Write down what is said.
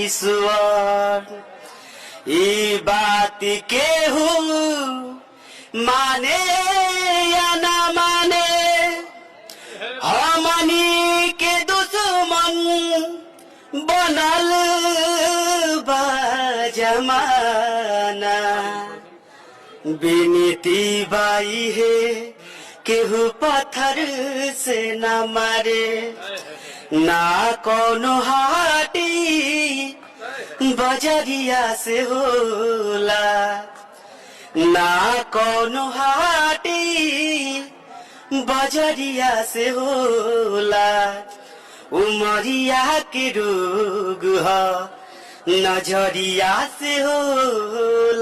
ईश्वर ई बात केहू माने या ना माने हमनी के दुश्मन बनल बा जमाना बिनती बाई है केहू पत्थर से न मारे ना कोनो हाटी बजरिया से होला ना कोनो हाटी बजरिया से होला उमरिया के रोग ह नजरिया से होला।